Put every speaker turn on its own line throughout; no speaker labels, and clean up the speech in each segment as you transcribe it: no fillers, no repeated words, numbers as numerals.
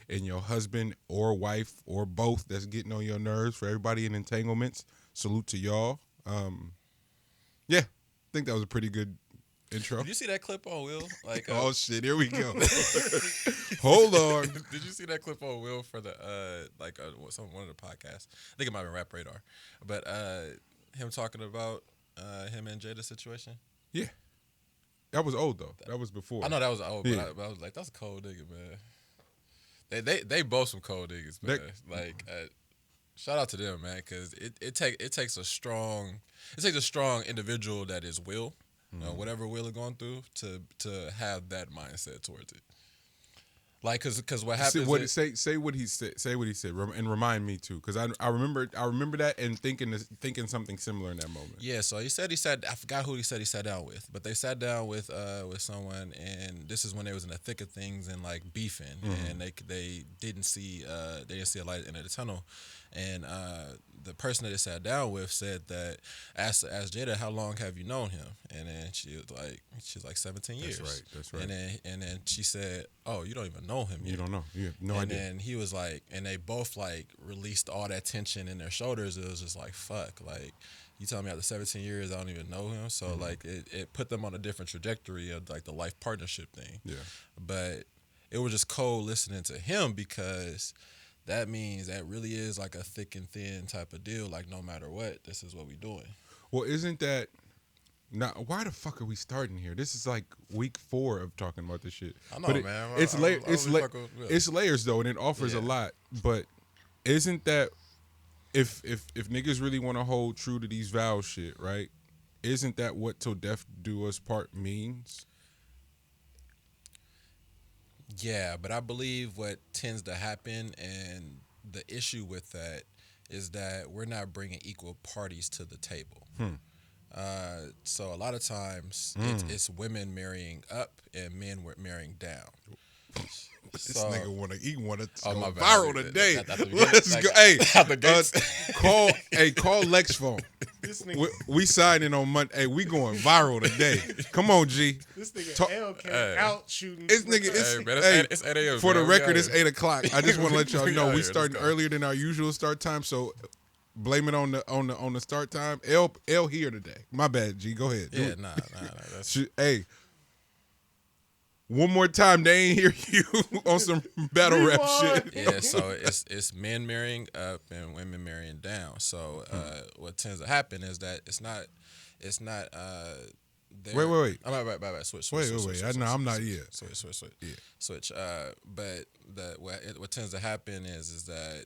and your husband or wife or both that's getting on your nerves. For everybody in entanglements, salute to y'all. Yeah, I think that was a pretty good intro.
Did you see that clip on Will? Like,
Oh shit, here we go. Hold on.
Did you see that clip on Will for the one of the podcasts? I think it might have been Rap Radar, but him talking about him and Jada's situation.
Yeah, that was old though. That was before.
I know that was old,
Yeah.
but I was like, that's a cold nigga, man. They both some cold niggas, man. Shout out to them, man, because it takes a strong individual that is Will, whatever Will is going through, to have that mindset towards it. Like, cause what happens?
Say what he said. Say what he said, and remind me too, because I remember that and thinking something similar in that moment.
Yeah, so he said I forgot who he said he sat down with, but they sat down with someone, and this is when they was in the thick of things and like beefing, and they didn't see a light at the end of the tunnel, and the person that they sat down with said that asked Jada, how long have you known him, and then she was like 17 years.
That's right.
And then she said, oh, you don't even know him yet.
You don't know. You have no
and
idea.
then he was like, and they both like released all that tension in their shoulders. It was just like, fuck, like you telling me after 17 years I don't even know him. So like it put them on a different trajectory of like the life partnership thing.
Yeah.
But it was just cold listening to him, because that means that really is like a thick and thin type of deal. Like, no matter what, this is what we doing.
Well, isn't that? Now, why the fuck are we starting here? This is like week 4 of talking about this shit.
I know,
but
man.
It's layers though, and it offers a lot. But isn't that if niggas really want to hold true to these vow shit, right? Isn't that what till death do us part means?
Yeah, but I believe what tends to happen, and the issue with that, is that we're not bringing equal parties to the table. So a lot of times it's women marrying up and men marrying down.
This nigga want to go
my bad.
viral today.
Let's
go. Hey, call Lex phone.
This nigga,
We signing on Monday. Hey, we going viral today. Come on, G.
this nigga
Talk-
L came out shooting.
This nigga,
It's 8 a.m.,
for the
man.
record,
We
it's
out here.
8:00. I just want to let y'all
We
know
out
we
here.
starting
Let's go.
earlier than our usual start time. So blame it on the start time. L here today. My bad, G. Go ahead. Do
Yeah,
it.
nah. That's
Hey, one more time, they ain't hear you on some battle rap
Rewind.
shit.
yeah. So it's men marrying up and women marrying down. So what tends to happen is that it's not.
Wait.
I'm right. Switch.
Wait. I'm not yet.
Switch.
Yeah.
Switch. But what tends to happen is that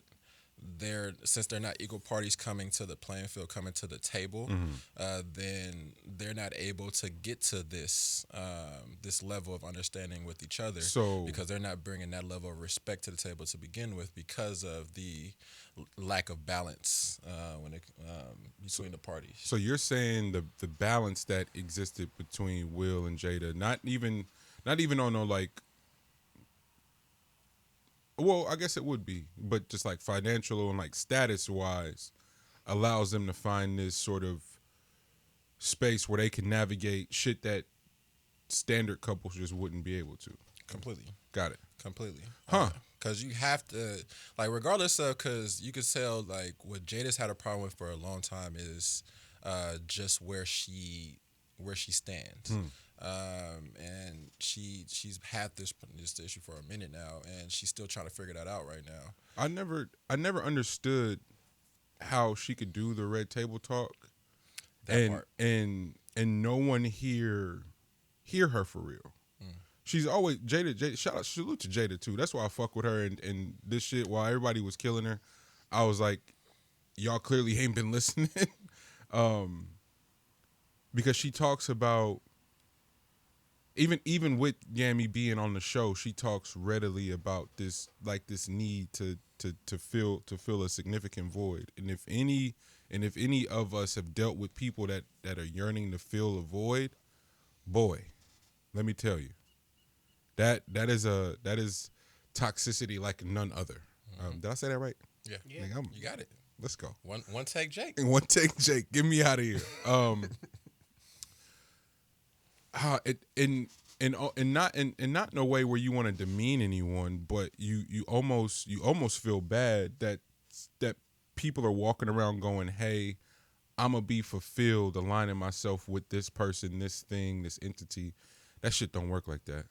since they're not equal parties coming to the playing field, coming to the table, then they're not able to get to this level of understanding with each other.
So-
because they're not bringing that level of respect to the table to begin with, because of the lack of balance between the parties.
So you're saying the balance that existed between Will and Jada, not even on no like. Well, I guess it would be, but just like financial and like status wise, allows them to find this sort of space where they can navigate shit that standard couples just wouldn't be able to.
Completely.
Got it.
Completely.
Huh.
Because you have to, like, regardless of, because you could tell, like, what Jada's had a problem with for a long time is just where she stands. And she's had this issue for a minute now, and she's still trying to figure that out right now.
I never understood how she could do the red table talk,
That part.
and no one hear her for real. She's always Jada. Salute to Jada too. That's why I fuck with her and this shit. While everybody was killing her, I was like, y'all clearly ain't been listening, because she talks about even with Yami being on the show, she talks readily about this need to fill a significant void. And if any of us have dealt with people that are yearning to fill a void, boy, let me tell you, that is toxicity like none other. Did I say that right?
Yeah.
Nigga,
You got it.
let's go.
One take, Jake.
And one take, Jake. Get me out of here. and not in a way where you want to demean anyone, but you almost feel bad that people are walking around going, hey, I'm gonna be fulfilled aligning myself with this person, this thing, this entity. That shit don't work like that.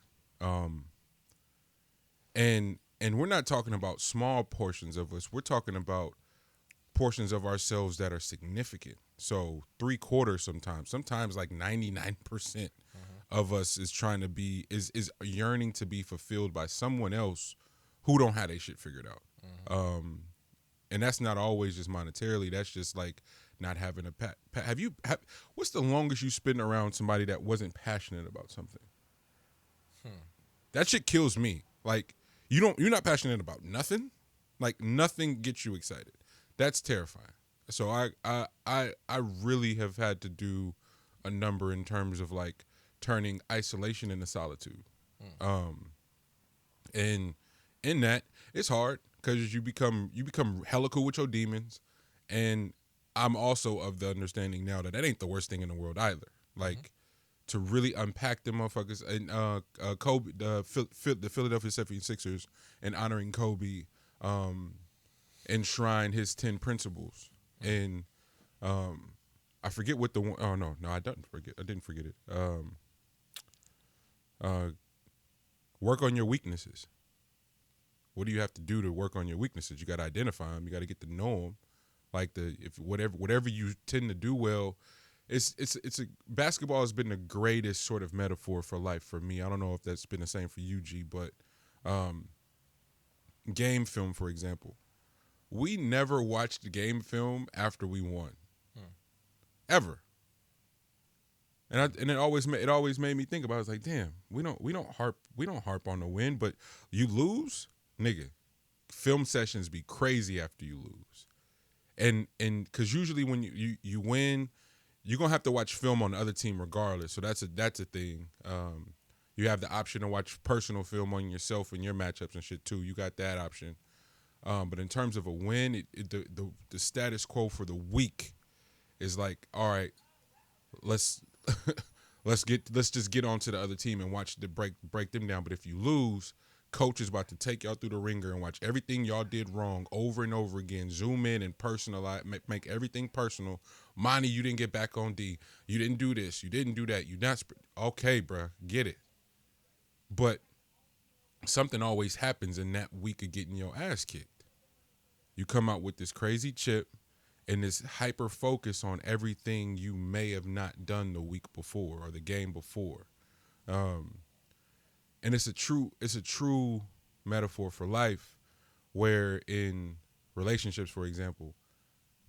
And we're not talking about small portions of us. We're talking about portions of ourselves that are significant. So 3/4 sometimes like 99% of us is trying to be is yearning to be fulfilled by someone else who don't have their shit figured out. And that's not always just monetarily. That's just like not having a what's the longest you spent around somebody that wasn't passionate about something? That shit kills me. Like you're not passionate about nothing. Like nothing gets you excited. That's terrifying. So I really have had to do a number in terms of like turning isolation into solitude. And in that, it's hard because you become hella cool with your demons, and I'm also of the understanding now that ain't the worst thing in the world either. Like to really unpack them motherfuckers and Kobe, the Philadelphia 76ers, and honoring Kobe, enshrine his 10 principles, and I forget what the one. Oh no, I didn't forget it. Work on your weaknesses. What do you have to do to work on your weaknesses? You got to identify them. You got to get to know them. Like if whatever you tend to do well, basketball has been the greatest sort of metaphor for life for me. I don't know if that's been the same for you, G, but game film, for example, we never watched the game film after we won, ever. And it always made me think about it. I was like, damn, we don't harp on the win, but you lose, nigga. Film sessions be crazy after you lose, and because usually when you win, you're gonna have to watch film on the other team regardless. So that's a thing. You have the option to watch personal film on yourself and your matchups and shit too. You got that option. But in terms of a win, the status quo for the week is like, all right, let's just get on to the other team and watch the break them down. But if you lose, coach is about to take y'all through the ringer and watch everything y'all did wrong over and over again. Zoom in and personalize, make everything personal. Monty, you didn't get back on D. You didn't do this. You didn't do that. You not okay, bruh. Get it. But something always happens in that week of getting your ass kicked. You come out with this crazy chip and this hyper focus on everything you may have not done the week before or the game before. And it's a true metaphor for life, where in relationships, for example,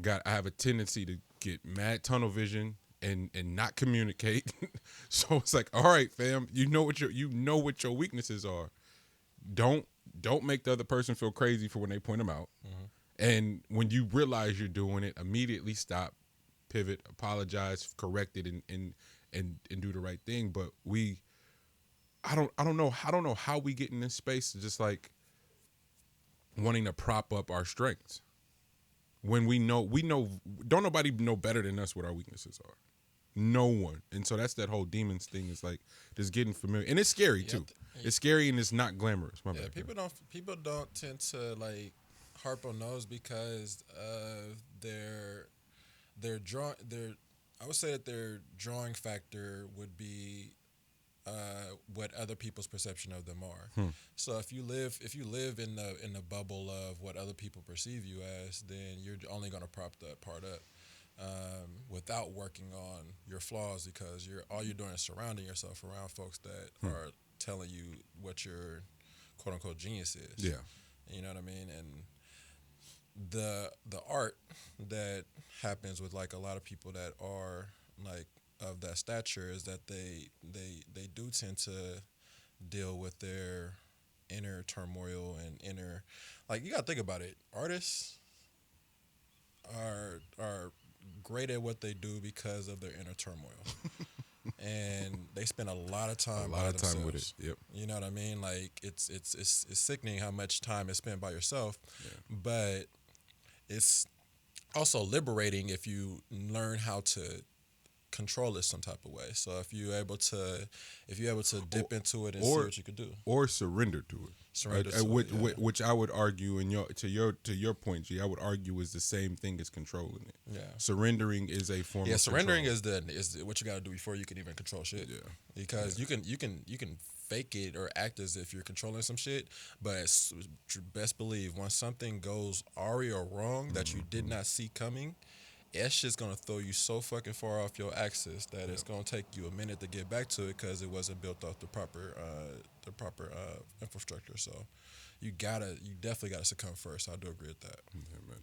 I have a tendency to get mad tunnel vision and not communicate. So it's like, all right, fam, you know what your weaknesses are. Don't make the other person feel crazy for when they point them out. And when you realize you're doing it, immediately stop, pivot, apologize, correct it, and do the right thing. But I don't know how we get in this space to just like wanting to prop up our strengths when we know don't nobody know better than us what our weaknesses are. No one. And so that's that whole demons thing, is like just getting familiar, and it's scary too. It's scary and it's not glamorous.
People don't tend to like harp on those because I would say that their drawing factor would be what other people's perception of them are. So if you live in the bubble of what other people perceive you as, then you're only going to prop that part up without working on your flaws, because all you're doing is surrounding yourself around folks that are telling you what your quote unquote genius is.
Yeah,
you know what I mean. And the art that happens with like a lot of people that are like of that stature is that they do tend to deal with their inner turmoil and inner, like, you gotta think about it. Artists are great at what they do because of their inner turmoil. And they spend a lot of time
with it. Yep.
You know what I mean? Like it's sickening how much time is spent by yourself. Yeah. But it's also liberating if you learn how to control it some type of way. So if you're able to dip into it and see
or-
what you could do.
or surrender to it.
Surrender to
which,
it, yeah.
which I would argue to your point, G. I would argue is the same thing as controlling it.
Yeah.
Surrendering is a form.
Yeah,
of
surrendering
control.
is what you got to do before you can even control shit.
Yeah.
Because you can fake it or act as if you're controlling some shit, but best believe once something goes awry or wrong that you did not see coming, that shit's gonna throw you so fucking far off your axis that it's gonna take you a minute to get back to it because it wasn't built off the proper infrastructure. So you definitely gotta succumb first. I do agree with that.
Yeah, man.